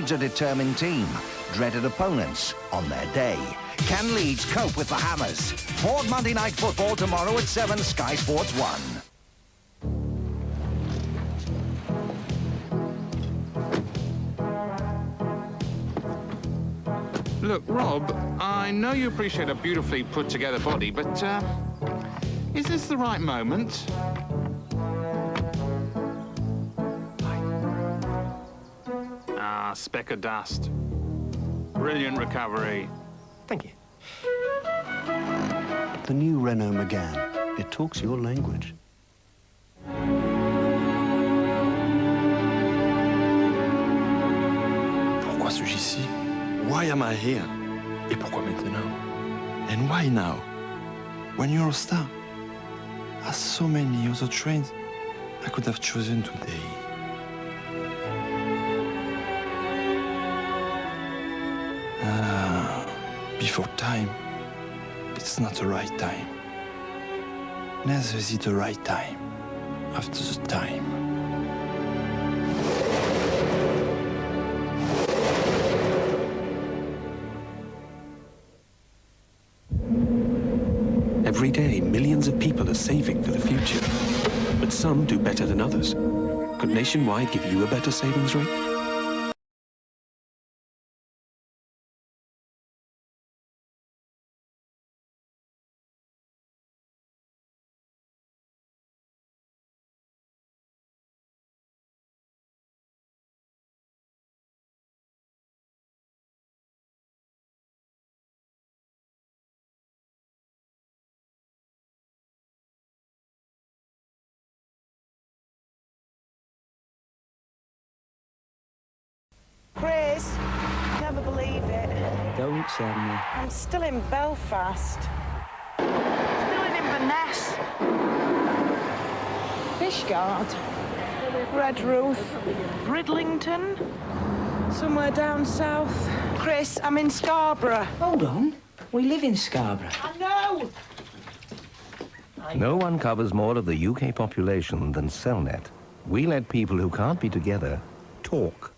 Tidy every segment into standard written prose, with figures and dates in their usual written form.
Leeds a determined team, dreaded opponents on their day. Can Leeds cope with the Hammers? Ford Monday Night Football tomorrow at 7, Sky Sports 1. Look, Rob, I know you appreciate a beautifully put-together body, but, is this the right moment? Ah, speck of dust. Brilliant recovery. Thank you. The new Renault Megane. It talks your language. Pourquoi suis-je ici? Why am I here? Et pourquoi maintenant? And why now? When you're a star? As so many other trains, I could have chosen today. Before time, it's not the right time. Neither is it the right time after the time. Every day, millions of people are saving for the future. But some do better than others. Could Nationwide give you a better savings rate? Chris, never believe it. Don't tell me. I'm still in Belfast. Still in Inverness. Fishguard. Redruth. Bridlington. Somewhere down south. Chris, I'm in Scarborough. Hold on. We live in Scarborough. I know! No one covers more of the UK population than Cellnet. We let people who can't be together talk.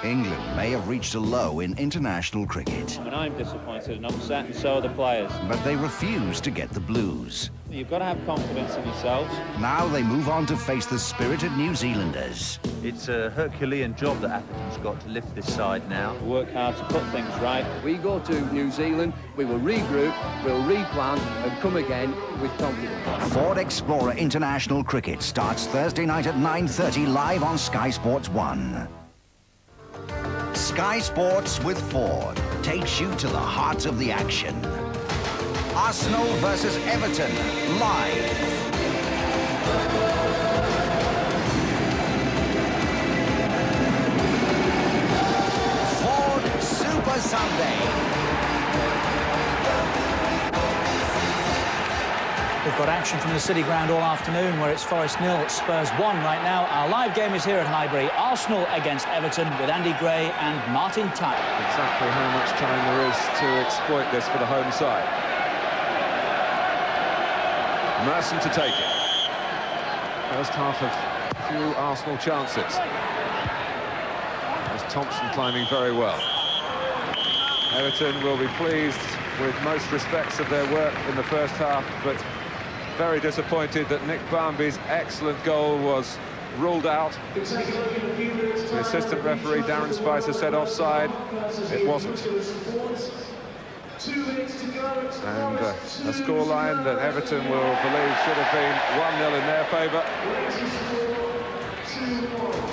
England may have reached a low in international cricket. And I'm disappointed and upset, and so are the players. But they refuse to get the blues. You've got to have confidence in yourselves. Now they move on to face the spirited New Zealanders. It's a Herculean job that Everton's got to lift this side now. Work hard to put things right. We go to New Zealand, we will regroup, we'll replan and come again with confidence. Ford Explorer International Cricket starts Thursday night at 9:30 live on Sky Sports 1. Sky Sports with Ford takes you to the heart of the action. Arsenal versus Everton, live. Ford Super Sunday. We've got action from the City Ground all afternoon, where it's Forest 0, Spurs 1 right now. Our live game is here at Highbury. Arsenal against Everton with Andy Gray and Martin Tyler. Exactly how much time there is to exploit this for the home side. Merson to take it. First half of few Arsenal chances. There's Thompson climbing very well. Everton will be pleased with most respects of their work in the first half, but very disappointed that Nick Barmby's excellent goal was ruled out. The assistant referee, Darren Spicer, said offside. It wasn't. And a scoreline that Everton will believe should have been 1-0 in their favour.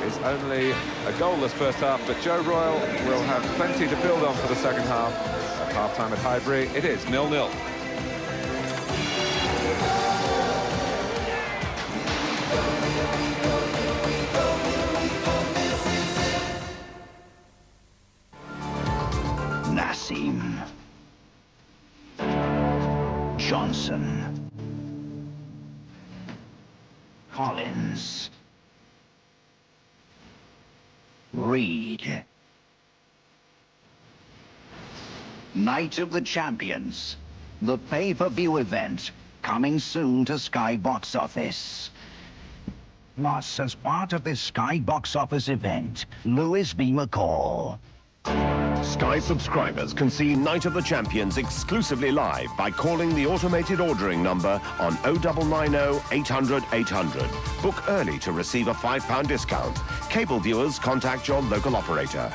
It's only a goalless first half, but Joe Royle will have plenty to build on for the second half. At half-time at Highbury, it is 0-0. Nassim. Johnson. Collins. Reed. Night of the Champions, the pay-per-view event, coming soon to Sky Box Office. Plus, as part of this Sky box office event, Louis V. McCall. Sky subscribers can see Night of the Champions exclusively live by calling the automated ordering number on 0990 800 800. Book early to receive a £5 discount. Cable viewers, contact your local operator.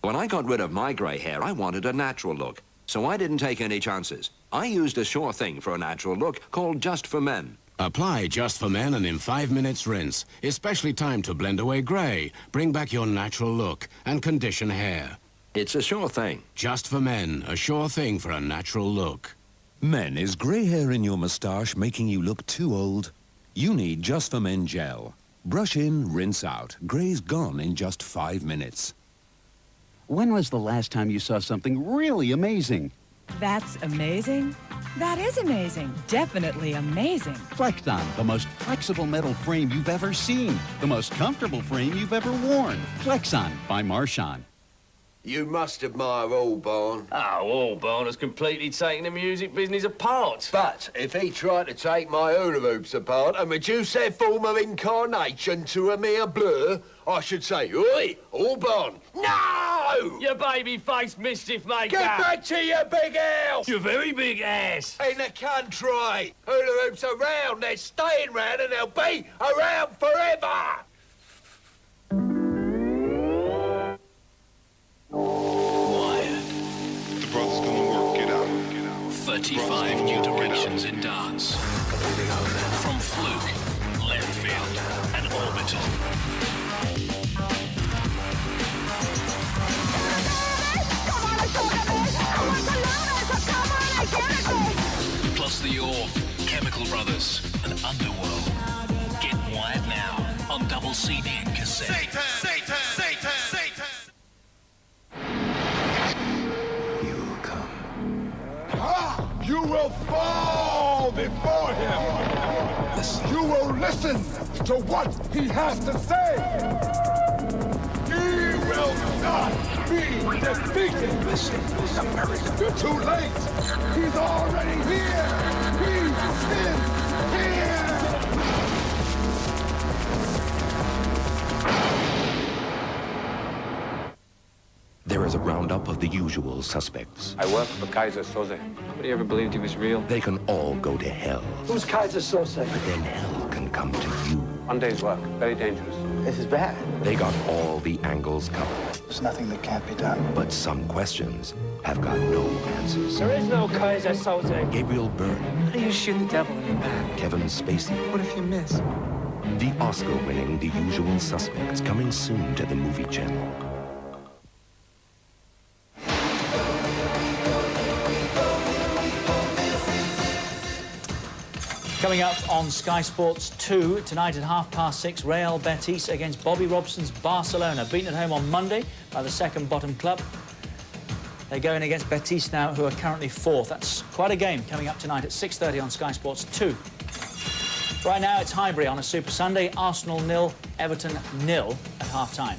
When I got rid of my grey hair, I wanted a natural look. So I didn't take any chances. I used a sure thing for a natural look called Just for Men. Apply Just for Men and in 5 minutes rinse. Especially timed to blend away grey, bring back your natural look, and condition hair. It's a sure thing. Just for Men, a sure thing for a natural look. Men, is grey hair in your moustache making you look too old? You need Just for Men gel. Brush in, rinse out. Grey's gone in just 5 minutes. When was the last time you saw something really amazing? That's amazing? That is amazing. Definitely amazing. Flexon, the most flexible metal frame you've ever seen. The most comfortable frame you've ever worn. Flexon by Marchand. You must admire Albarn. Oh, Albarn has completely taken the music business apart. But if he tried to take my hula hoops apart and reduce their form of incarnation to a mere blur, I should say, oi, Albarn, no! You baby-faced mischief maker! Get back to your big house! Your very big ass! In the country! Hula hoops are round, they're staying round, and they'll be around forever! The brother's gonna work it out. 35 new directions in dance. From fluke, left field, and orbital. Plus the Orb, Chemical Brothers, and Underworld. Get wired now on double CD and cassette. Satan! Satan! Satan! Satan! You will fall before him. Listen. You will listen to what he has to say. He will not be defeated. Listen. You're too late. He's already here. He is here. There is a roundup of the usual suspects. I work for Kaiser Soze. Nobody ever believed he was real. They can all go to hell. Who's Kaiser Soze? But then hell can come to you. One day's work. Very dangerous. This is bad. They got all the angles covered. There's nothing that can't be done. But some questions have got no answers. There is no Kaiser Soze. Gabriel Byrne. How do you shoot the devil in the back? Kevin Spacey. What if you miss? The Oscar-winning The Usual Suspects coming soon to the Movie Channel. Coming up on Sky Sports 2 tonight at 6:30, Real Betis against Bobby Robson's Barcelona. Beaten at home on Monday by the second bottom club. They're going against Betis now, who are currently fourth. That's quite a game coming up tonight at 6:30 on Sky Sports 2. Right now it's Highbury on a Super Sunday. Arsenal 0, Everton 0 at half-time.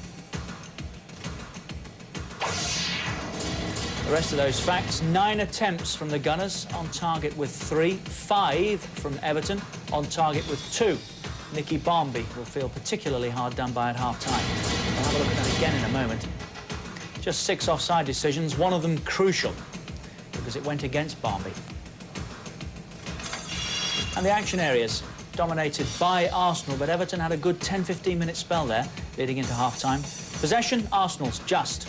The rest of those facts: 9 attempts from the Gunners, on target with 3, 5 from Everton, on target with 2. Nicky Barmby will feel particularly hard done by at half-time. We'll have a look at that again in a moment. Just 6 offside decisions, one of them crucial, because it went against Barmby. And the action areas. dominated by Arsenal, but Everton had a good 10-15 minute spell there, leading into half-time. Possession, Arsenal's just.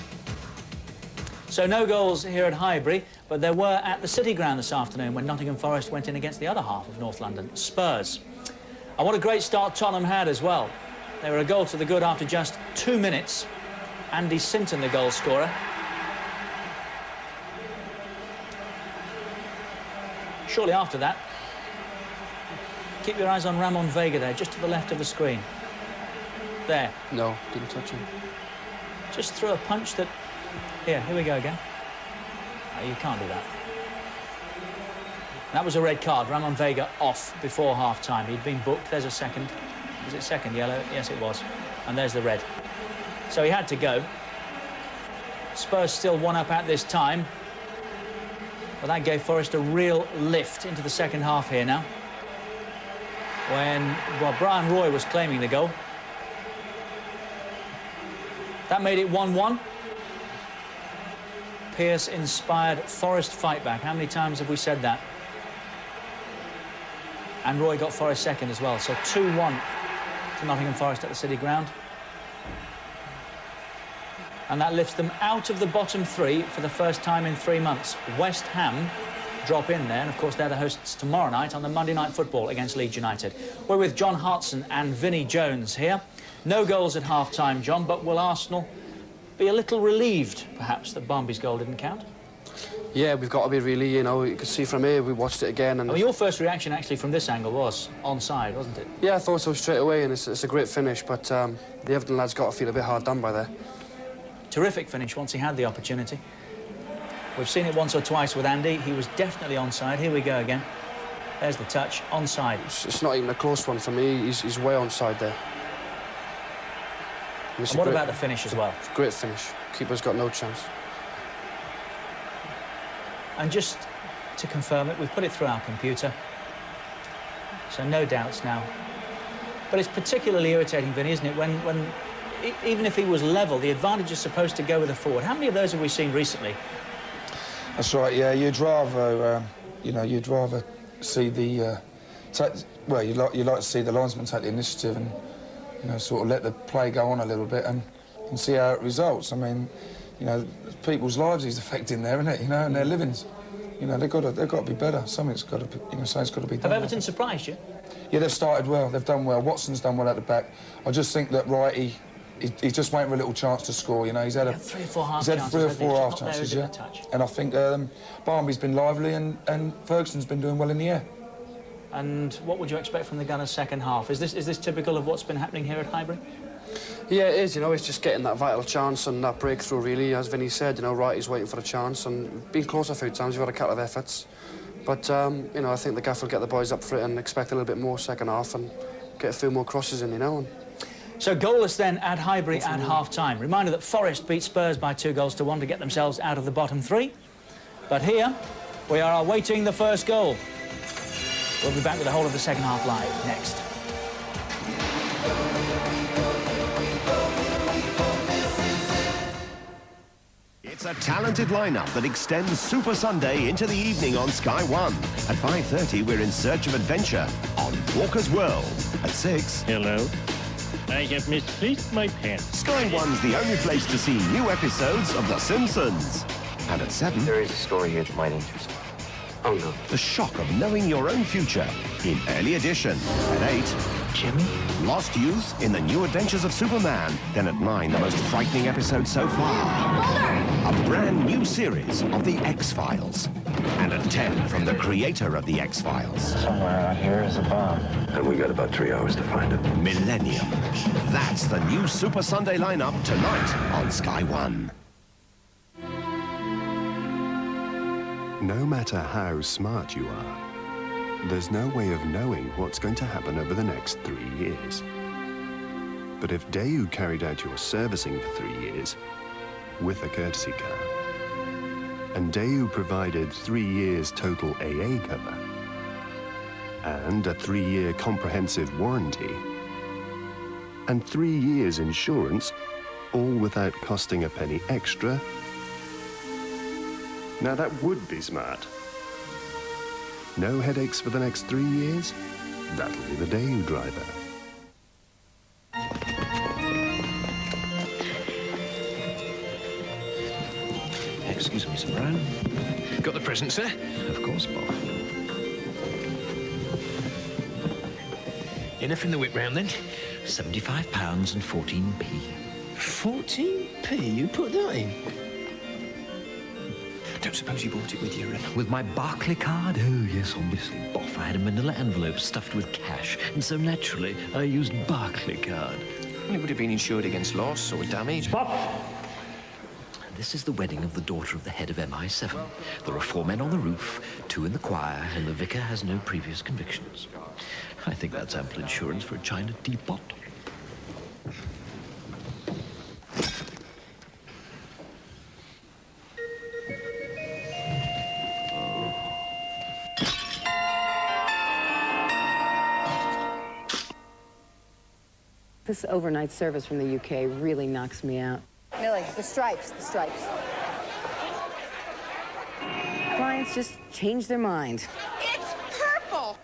So no goals here at Highbury, but there were at the City Ground this afternoon when Nottingham Forest went in against the other half of North London, Spurs. And what a great start Tottenham had as well. They were a goal to the good after just 2 minutes. Andy Sinton, the goal scorer. Shortly after that, keep your eyes on Ramon Vega there, just to the left of the screen. There. No, didn't touch him. Just threw a punch that... Here we go again. Oh, you can't do that. That was a red card. Ramon Vega off before half-time. He'd been booked. There's a second. Was it second yellow? Yes, it was. And there's the red. So he had to go. Spurs still 1 up at this time. But that gave Forest a real lift into the second half here now. When, well, Brian Roy was claiming the goal. That made it 1-1. Pearce-inspired Forest fight back. How many times have we said that? And Roy got Forest second as well. So 2-1 to Nottingham Forest at the City Ground. And that lifts them out of the bottom 3 for the first time in 3 months. West Ham drop in there, and of course they're the hosts tomorrow night on the Monday Night Football against Leeds United. We're with John Hartson and Vinnie Jones here. No goals at half-time, John, but will Arsenal be a little relieved, perhaps, that Barmby's goal didn't count? Yeah, we've got to be really, you know, you can see from here, we watched it again. And I mean, your first reaction, actually, from this angle was onside, wasn't it? Yeah, I thought so straight away, and it's a great finish, but the Everton lads got to feel a bit hard done by there. Terrific finish once he had the opportunity. We've seen it once or twice with Andy. He was definitely onside. Here we go again. There's the touch, onside. It's not even a close one for me. He's way onside there. And what about the finish as well? Great finish. Keeper's got no chance. And just to confirm it, we've put it through our computer. So no doubts now. But it's particularly irritating, Vinny, isn't it, when even if he was level, the advantage is supposed to go with a forward. How many of those have we seen recently? That's right, yeah. You'd rather, you know, you'd rather see the... well, you'd like to see the linesman take the initiative and, you know, sort of let the play go on a little bit and see how it results. I mean, you know, people's lives he's affecting there, isn't it? You know, and their livings. You know, they've got to be better. Something's got to be, you know, something's got to be done. Have Everton surprised you? Yeah, they've started well. They've done well. Watson's done well at the back. I just think that Wrighty, he's just waiting for a little chance to score. You know, he's had 3 or 4 half chances. He's had 3 or 4 half chances, chances, yeah. And I think Barmby's been lively and Ferguson's been doing well in the air. And what would you expect from the Gunners' second half? Is this typical of what's been happening here at Highbury? Yeah, it is, you know, it's just getting that vital chance and that breakthrough, really. As Vinny said, you know, Wrighty's waiting for a chance and been close a few times. We've had a couple of efforts. But, you know, I think the gaff will get the boys up for it and expect a little bit more second half and get a few more crosses in, you know. So goalless then at Highbury at half-time. Reminder that Forest beat Spurs by 2-1 to get themselves out of the bottom 3. But here, we are awaiting the first goal. We'll be back with the whole of the second half live next. It's a talented lineup that extends Super Sunday into the evening on Sky 1. At 5:30, we're in search of adventure on Walker's World. At 6... Hello. I have misplaced my pen. Sky 1's the only place to see new episodes of The Simpsons. And at 7... There is a story here that might interest you. Oh, no. The shock of knowing your own future in Early Edition. At 8... Jimmy? Lost Youth in the New Adventures of Superman. Then at 9, the most frightening episode so far. A brand new series of The X-Files. And at 10, from the creator of The X-Files. Somewhere out here is a bomb. And we got about 3 hours to find it. Millennium. That's the new Super Sunday lineup tonight on Sky 1. No matter how smart you are, there's no way of knowing what's going to happen over the next 3 years. But if Daewoo carried out your servicing for 3 years with a courtesy car, and Daewoo provided 3 years total AA cover, and a 3-year comprehensive warranty, and 3 years insurance, all without costing a penny extra, now that would be smart. No headaches for the next 3 years? That'll be the Daewoo driver. Excuse me, Sir Brown. Got the present, sir? Of course, Bob. Enough in the whip round, then? £75 and 14p. 14p? You put that in? I don't suppose you bought it with your... With my Barclay card? Oh, yes, obviously. Boff, I had a manila envelope stuffed with cash, and so naturally, I used Barclay card. Well, it would have been insured against loss or damage. Boff! This is the wedding of the daughter of the head of MI7. There are 4 men on the roof, 2 in the choir, and the vicar has no previous convictions. I think that's ample insurance for a China teapot. This overnight service from the UK really knocks me out. Millie, the stripes, the stripes. Clients just change their mind. It's purple!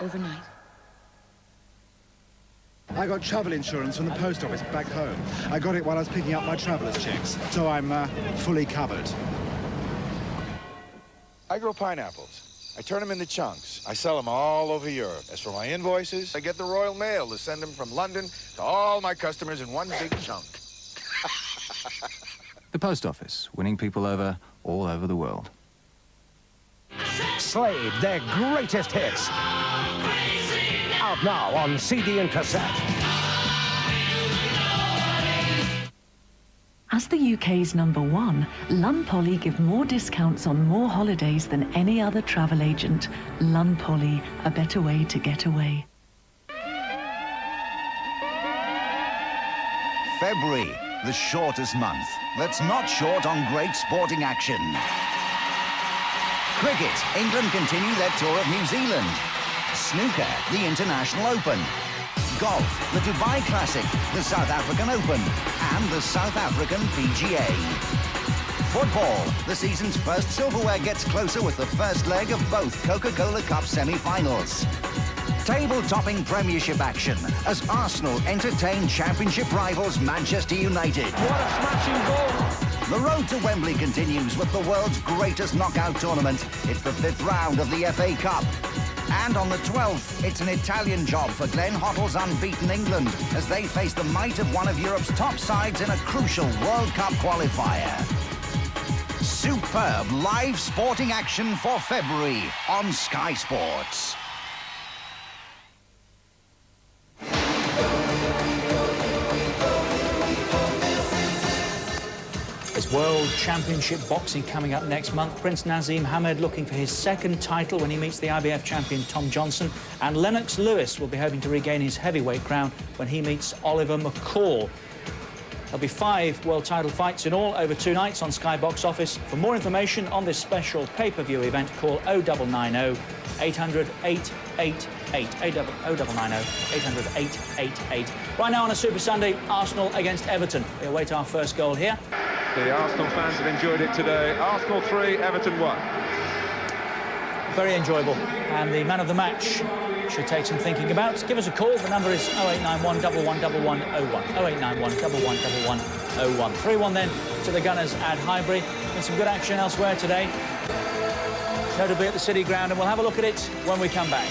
Overnight. I got travel insurance from the post office back home. I got it while I was picking up my traveller's checks, so I'm fully covered. I grow pineapples. I turn them into chunks. I sell them all over Europe. As for my invoices, I get the Royal Mail to send them from London to all my customers in one big chunk. The post office, winning people over all over the world. Slade, their greatest hits. Out now on CD and cassette. As the UK's #1, Lun Poly give more discounts on more holidays than any other travel agent. Lun Poly, a better way to get away. February, the shortest month. That's not short on great sporting action. Cricket, England continue their tour of New Zealand. Snooker, the International Open. Golf, the Dubai Classic, the South African Open, and the South African PGA. Football, the season's first silverware gets closer with the first leg of both Coca-Cola Cup semi-finals. Table-topping Premiership action as Arsenal entertain Championship rivals Manchester United. What a smashing goal! The road to Wembley continues with the world's greatest knockout tournament. It's the 5th round of the FA Cup. And on the 12th, it's an Italian job for Glenn Hoddle's unbeaten England as they face the might of one of Europe's top sides in a crucial World Cup qualifier. Superb live sporting action for February on Sky Sports. There's World Championship Boxing coming up next month. Prince Naseem Hamed looking for his 2nd title when he meets the IBF champion Tom Johnson. And Lennox Lewis will be hoping to regain his heavyweight crown when he meets Oliver McCall. There'll be 5 world title fights in all over 2 nights on Sky Box Office. For more information on this special pay-per-view event, call 0990 800 888. 0990 800 888. Right now on a Super Sunday, Arsenal against Everton. We await our first goal here. The Arsenal fans have enjoyed it today. Arsenal 3, Everton 1. Very enjoyable. And the man of the match should take some thinking about. Give us a call. The number is 0891 111101. 0891 111101. 3-1 then to the Gunners at Highbury. Been some good action elsewhere today, notably at the City Ground, and we'll have a look at it when we come back.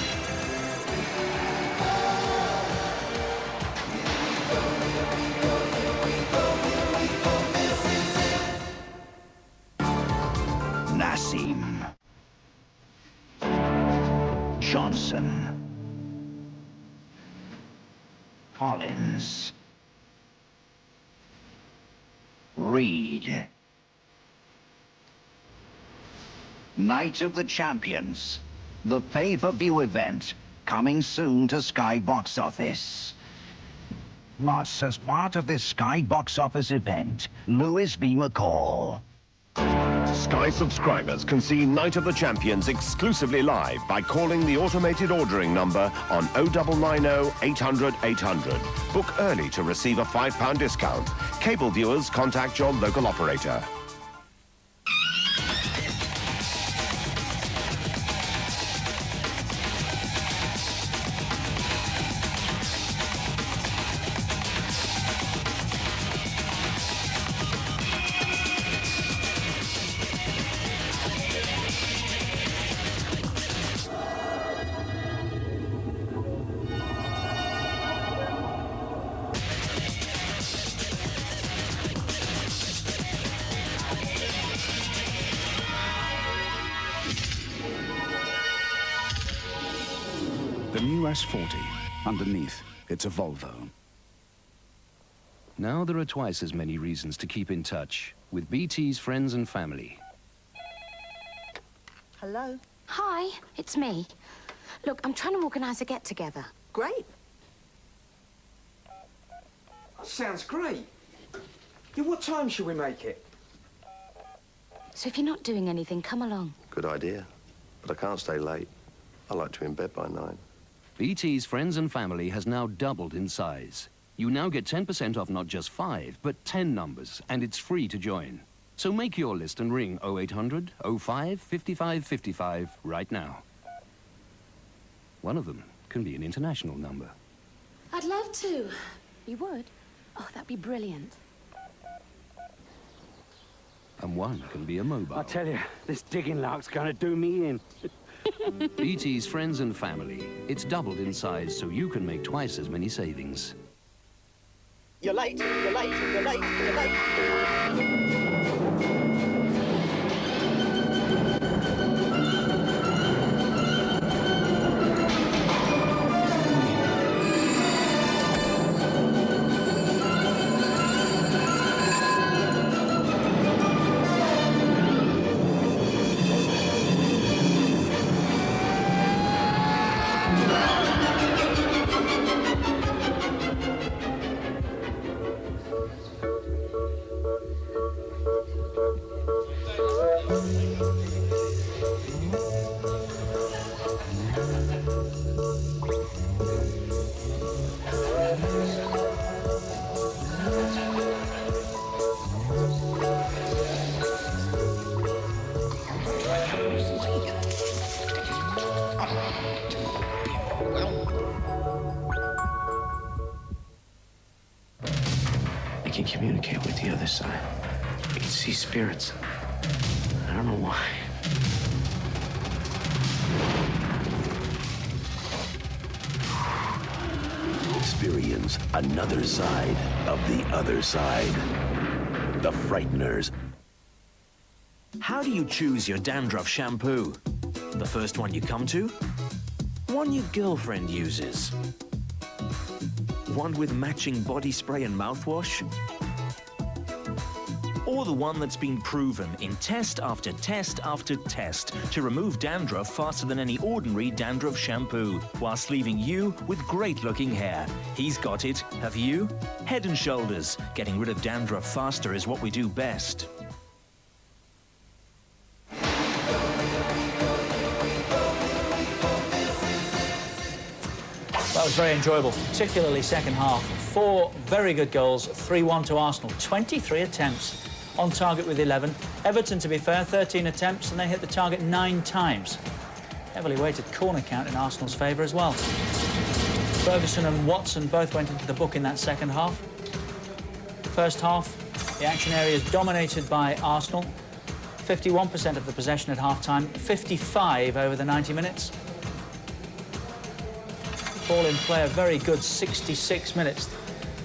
Naseem. Johnson. Collins. Reed. Night of the Champions. The pay-per-view event coming soon to Sky Box Office. Plus, as part of this Sky Box Office event, Louis B. McCall. Sky subscribers can see Night of the Champions exclusively live by calling the automated ordering number on 0990 800 800. Book early to receive a £5 discount. Cable viewers contact your local operator. new S40. Underneath, it's a Volvo. Now there are twice as many reasons to keep in touch with BT's friends and family. Hello? Hi, it's me. Look, I'm trying to organise a get-together. Great. Sounds great. Yeah, what time shall we make it? So if you're not doing anything, come along. Good idea. But I can't stay late. I like to be in bed by 9. BT's friends and family has now doubled in size. You now get 10% off not just 5, but 10 numbers, and it's free to join. So make your list and ring 0800 05 55 55 right now. One of them can be an international number. I'd love to. You would? Oh, that'd be brilliant. And one can be a mobile. I tell you, this digging lark's gonna do me in. BT's friends and family. It's doubled in size, so you can make twice as many savings. You're late, you're late, you're late, you're late. I can communicate with the other side. I can see spirits. I don't know why. Experience another side of the other side. The Frighteners. How do you choose your dandruff shampoo? The first one you come to? One your girlfriend uses? One with matching body spray and mouthwash? Or the one that's been proven in test after test after test to remove dandruff faster than any ordinary dandruff shampoo, whilst leaving you with great-looking hair? He's got it. Have you? Head and Shoulders. Getting rid of dandruff faster is what we do best. That was very enjoyable, particularly second half. 4 very good goals, 3-1 to Arsenal. 23 attempts, on target with 11. Everton, to be fair, 13 attempts, and they hit the target 9 times. Heavily weighted corner count in Arsenal's favour as well. Ferguson and Watson both went into the book in that second half. First half, the action area is dominated by Arsenal. 51% of the possession at half-time, 55 over the 90 minutes. Ball in play, a very good 66 minutes.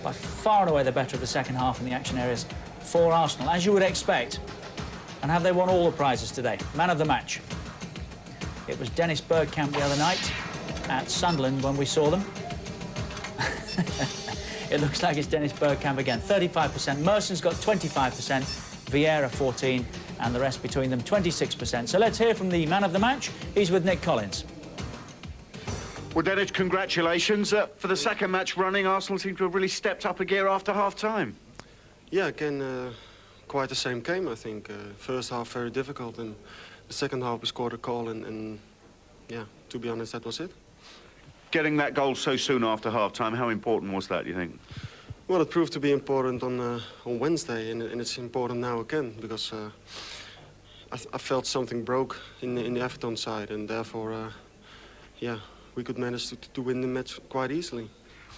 By far and away the better of the second half in the action areas for Arsenal, as you would expect. And have they won all the prizes today? Man of the match. It was Dennis Bergkamp the other night at Sunderland when we saw them. It looks like it's Dennis Bergkamp again. 35%. Merson's got 25%. Vieira 14%. And the rest between them 26%. So let's hear from the man of the match. He's with Nick Collins. Well, Dennis, congratulations. For the second match running, Arsenal seem to have really stepped up a gear after half-time. Yeah, again, quite the same game, I think. First half, very difficult, and the second half, we scored a goal, and yeah, to be honest, that was it. Getting that goal so soon after half-time, how important was that, do you think? Well, it proved to be important on Wednesday, and it's important now again, because I felt something broke in the Everton side, and therefore, yeah, we could manage to win the match quite easily.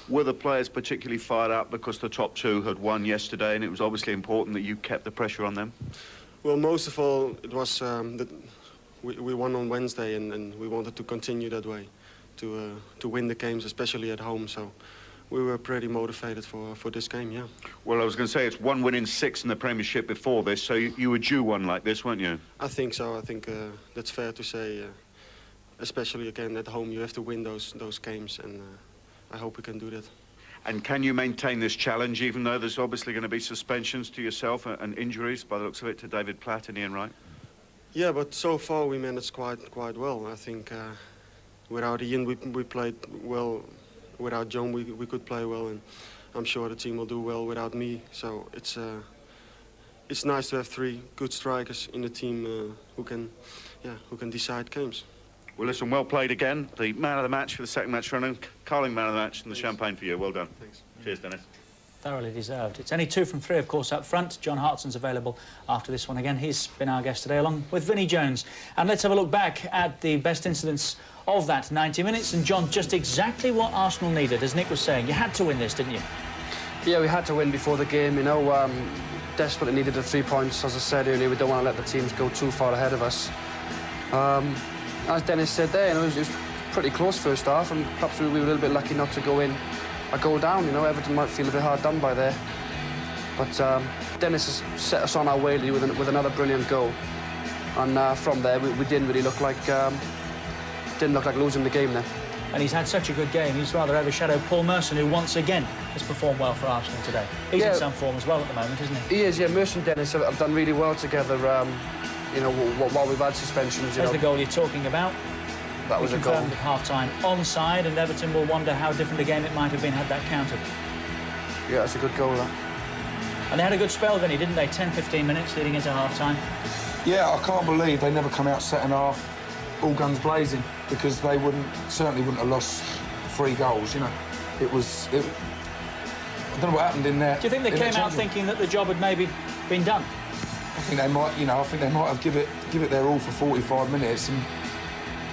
Were the players particularly fired up because the top two had won yesterday, and it was obviously important that you kept the pressure on them? Well, most of all, it was that we won on Wednesday, and we wanted to continue that way, to win the games, especially at home. So we were pretty motivated for this game, yeah. Well, I was going to say, it's 1 win in 6 in the Premiership before this, so you were due one like this, weren't you? I think so. I think that's fair to say. especially again at home, you have to win those games, and I hope we can do that. And can you maintain this challenge, even though there's obviously going to be suspensions to yourself and injuries, by the looks of it, to David Platt and Ian Wright? Yeah, but so far we managed quite well. I think without Ian we played well. Without John we could play well, and I'm sure the team will do well without me. So it's nice to have 3 good strikers in the team who can decide games. Well, listen, well played again. The man of the match for the second match running, Carling man of the match, and the champagne for you. Well done. Thanks. Cheers, Dennis. Thoroughly deserved. It's only 2 from 3, of course, up front. John Hartson's available after this one again. He's been our guest today, along with Vinnie Jones. And let's have a look back at the best incidents of that 90 minutes. And, John, just exactly what Arsenal needed, as Nick was saying. You had to win this, didn't you? Yeah, we had to win before the game, you know. Desperately needed the 3 points. As I said earlier, we don't want to let the teams go too far ahead of us. As Dennis said there, you know, it was pretty close first half, and perhaps we were a little bit lucky not to go in a goal down. You know, Everton might feel a bit hard done by there. But Dennis has set us on our way with another brilliant goal. And from there, we didn't really look like losing the game then. And he's had such a good game, he's rather overshadowed Paul Merson, who once again has performed well for Arsenal today. He's in some form as well at the moment, isn't he? He is, yeah. Merson and Dennis have done really well together, you know, while we've had suspensions. There's the goal you're talking about. That was a goal. Confirmed at half-time onside, and Everton will wonder how different a game it might have been had that counted. Yeah, that's a good goal, that. And they had a good spell, Vinny, didn't they? 10-15 minutes leading into half-time. Yeah, I can't believe they never come out second half all guns blazing, because they certainly wouldn't have lost 3 goals, you know. I don't know what happened in there. Do you think they came out thinking that the job had maybe been done? I think they might, you know, have give it their all for 45 minutes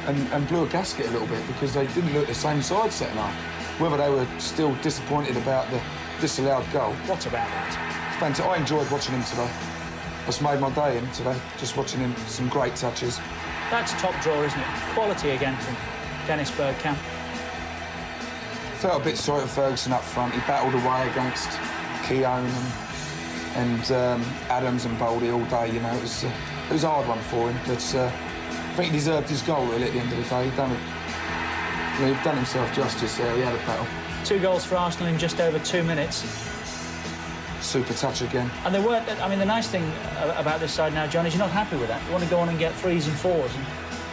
and blew a gasket a little bit, because they didn't look the same side second half. Whether they were still disappointed about the disallowed goal. What about that? Fantastic. I enjoyed watching him today. That's made my day him today, just watching him, some great touches. That's top draw, isn't it? Quality again from Dennis Bergkamp. Felt a bit sorry for Ferguson up front. He battled away against Keown and Adams and Boldy all day, you know. It was a hard one for him, but I think he deserved his goal, really, at the end of the day. He'd done himself justice there. He had a battle. 2 goals for Arsenal in just over 2 minutes. Super touch again. And they weren't. I mean, the nice thing about this side now, John, is you're not happy with that. You want to go on and get 3s and 4s,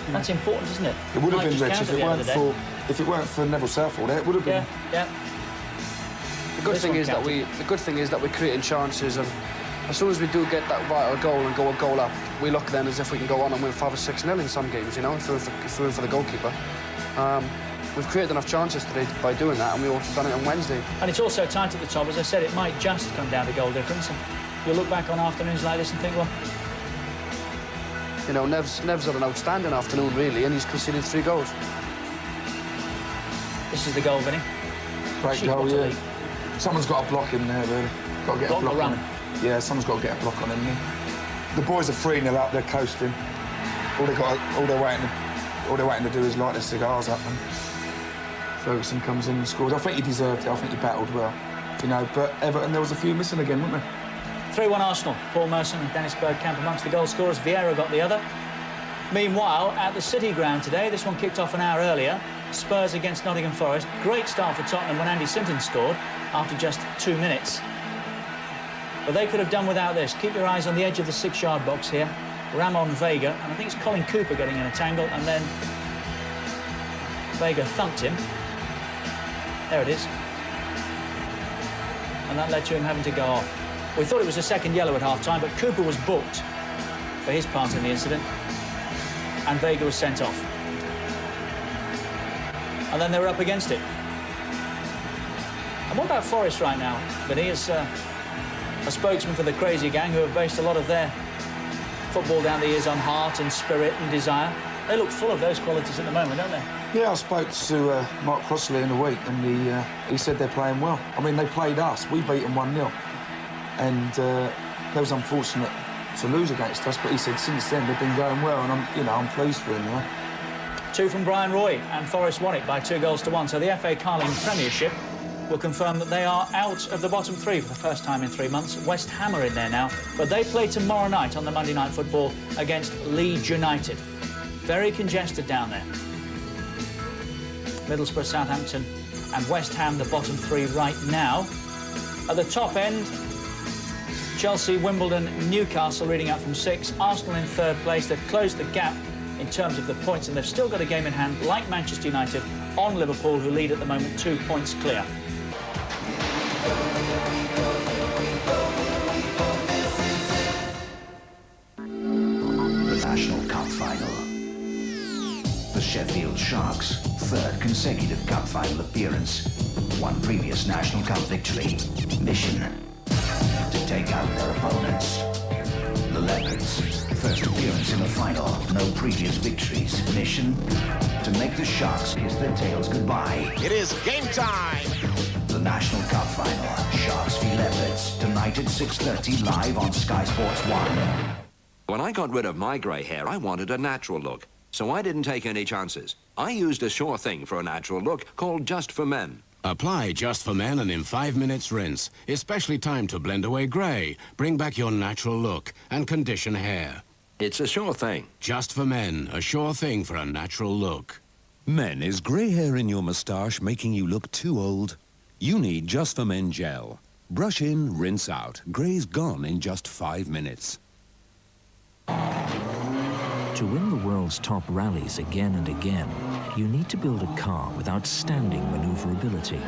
and that's important, isn't it? It would have been rich if it weren't for Neville Southall. It would have been. Yeah. The good thing is that we're creating chances, and as soon as we do get that vital goal and go a goal up, we look then as if we can go on and win 5 or 6-0 in some games. You know, if we're in for the goalkeeper. We've created enough chances today by doing that, and we've also done it on Wednesday. And it's also tight at the top. As I said, it might just come down to goal difference. And you'll look back on afternoons like this and think, well... You know, Nev's had an outstanding afternoon, really, and he's conceded 3 goals. This is the goal, Vinny. Great goal, yeah. Someone's got a block in there, really. Got to get a block on him. Yeah, someone's got to get a block on him there. The boys are 3-0 up, they're coasting. All they're waiting to do is light their cigars up, and Ferguson comes in and scores. I think he deserved it. I think he battled well, you know. But Everton, there was a few missing again, weren't there? 3-1 Arsenal. Paul Merson and Dennis Bergkamp amongst the goal scorers. Vieira got the other. Meanwhile, at the City Ground today, this one kicked off an hour earlier. Spurs against Nottingham Forest. Great start for Tottenham when Andy Sinton scored after just 2 minutes. But they could have done without this. Keep your eyes on the edge of the 6-yard box here. Ramon Vega, and I think it's Colin Cooper getting in a tangle, and then Vega thumped him. There it is. And that led to him having to go off. We thought it was a second yellow at half-time, but Cooper was booked for his part in the incident, and Vega was sent off. And then they were up against it. And what about Forest right now? But he is a spokesman for the Crazy Gang, who have based a lot of their football down the years on heart and spirit and desire. They look full of those qualities at the moment, don't they? Yeah, I spoke to Mark Crossley in the week, and he said they're playing well. I mean, they played us. We beat them 1-0. And that was unfortunate to lose against us, but he said since then they've been going well, and I'm pleased for him, you know. 2 from Brian Roy, and Forest won it by 2-1. So the FA Carling Premiership will confirm that they are out of the bottom 3 for the first time in 3 months. West Ham are in there now, but they play tomorrow night on the Monday Night Football against Leeds United. Very congested down there. Middlesbrough, Southampton and West Ham, the bottom three right now. At the top end, Chelsea, Wimbledon, Newcastle reading out from 6. Arsenal in third place. They've closed the gap in terms of the points, and they've still got a game in hand, like Manchester United, on Liverpool, who lead at the moment 2 points clear. The National Cup Final. The Sheffield Sharks' third consecutive Cup Final appearance. One previous National Cup victory. Mission: to take out their opponents. The Leopards' first appearance in the final. No previous victories. Mission: to make the Sharks kiss their tails goodbye. It is game time! The National Cup Final. Sharks v Leopards. Tonight at 6:30 live on Sky Sports 1. When I got rid of my grey hair, I wanted a natural look. So I didn't take any chances. I used a sure thing for a natural look called Just for Men. Apply Just for Men and in 5 minutes rinse. Especially timed to blend away grey, bring back your natural look and condition hair. It's a sure thing. Just for Men, a sure thing for a natural look. Men, is grey hair in your moustache making you look too old? You need Just for Men gel. Brush in, rinse out. Grey's gone in just 5 minutes. To win the world's top rallies again and again, you need to build a car with outstanding maneuverability.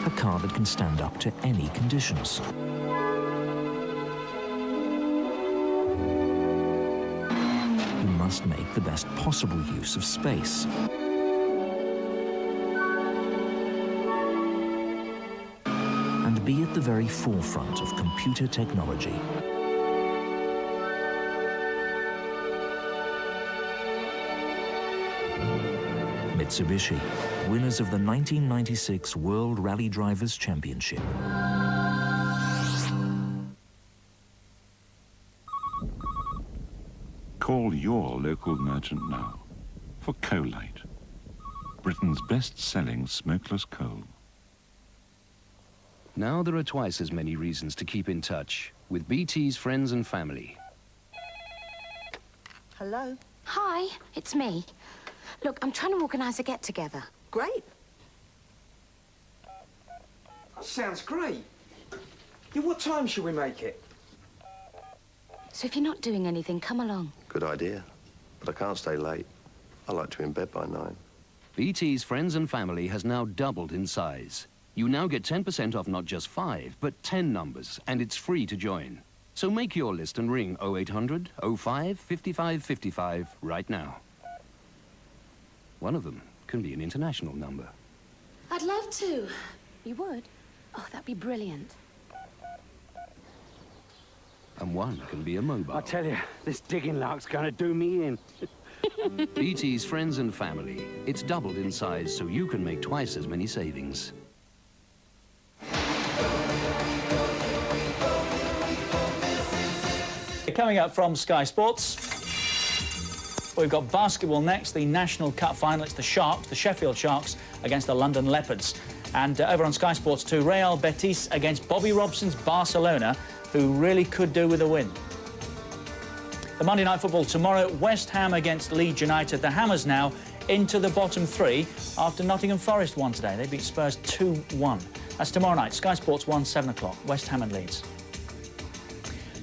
A car that can stand up to any conditions. You must make the best possible use of space. And be at the very forefront of computer technology. Mitsubishi, winners of the 1996 World Rally Drivers' Championship. Call your local merchant now for Colite, Britain's best-selling smokeless coal. Now there are twice as many reasons to keep in touch with BT's friends and family. Hello? Hi, it's me. Look, I'm trying to organise a get-together. Great. That sounds great. Yeah, what time should we make it? So if you're not doing anything, come along. Good idea, but I can't stay late. I like to be in bed by 9. BT's friends and family has now doubled in size. You now get 10% off not just 5, but 10 numbers, and it's free to join. So make your list and ring 0800 05 55 55 right now. One of them can be an international number. I'd love to. You would? Oh, that'd be brilliant. And one can be a mobile. I tell you, this digging lark's gonna do me in. BT's friends and family. It's doubled in size, so you can make twice as many savings. Coming up from Sky Sports, we've got basketball next, the National Cup final. It's the Sharks, the Sheffield Sharks, against the London Leopards. And over on Sky Sports 2, Real Betis against Bobby Robson's Barcelona, who really could do with a win. The Monday Night Football tomorrow, West Ham against Leeds United. The Hammers now into the bottom 3 after Nottingham Forest won today. They beat Spurs 2-1. That's tomorrow night, Sky Sports 1, 7 o'clock, West Ham and Leeds.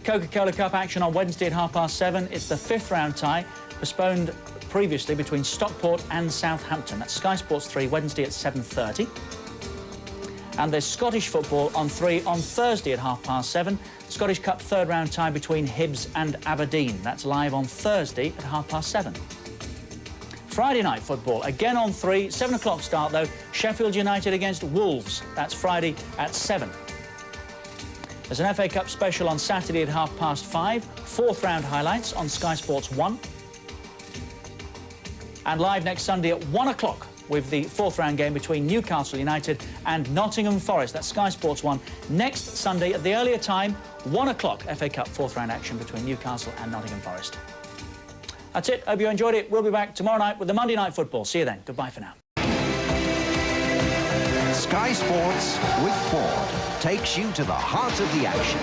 Coca-Cola Cup action on Wednesday at 7:30. It's the 5th round tie, postponed previously between Stockport and Southampton. That's Sky Sports 3, Wednesday at 7:30. And there's Scottish football on 3 on Thursday at 7:30. Scottish Cup 3rd round tie between Hibs and Aberdeen. That's live on Thursday at 7:30. Friday night football, again on 3, 7 o'clock start though. Sheffield United against Wolves. That's Friday at 7. There's an FA Cup special on Saturday at 5:30. 4th round highlights on Sky Sports 1. And live next Sunday at 1 o'clock with the 4th round game between Newcastle United and Nottingham Forest. That's Sky Sports 1. Next Sunday at the earlier time, 1 o'clock, FA Cup 4th round action between Newcastle and Nottingham Forest. That's it. Hope you enjoyed it. We'll be back tomorrow night with the Monday Night Football. See you then. Goodbye for now. Sky Sports with Ford takes you to the heart of the action.